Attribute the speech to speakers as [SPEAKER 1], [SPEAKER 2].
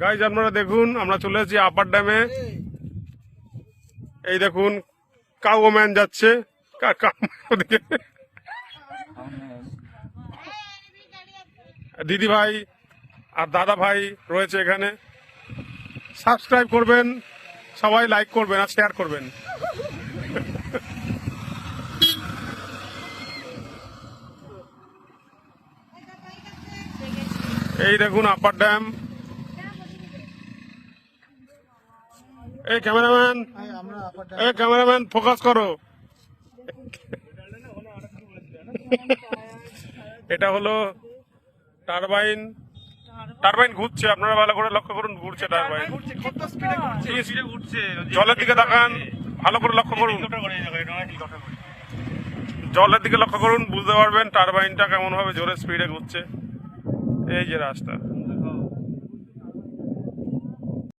[SPEAKER 1] Guys আপনারা দেখুন, আমরা চলে এসেছি আপার ড্যামে। এই দেখুন কাউম্যান যাচ্ছে। দিদি ভাই আর দাদা ভাই রয়েছে এখানে। সাবস্ক্রাইব করবেন সবাই, লাইক করবেন আর শেয়ার করবেন। এই দেখুন আপার ড্যাম। এই ক্যামেরাম্যান ফোকাস করো। এটা হলো টারবাইন ঘুরছে, আপনারা ভালো করে লক্ষ্য করুন, ঘুরছে টারবাইন। জলের দিকে তাকান, ভালো করে লক্ষ্য করুন, জলের দিকে লক্ষ্য করুন, বুঝতে পারবেন টারবাইনটা কেমন ভাবে জোরে স্পিডে ঘুরছে। এই যে রাস্তা।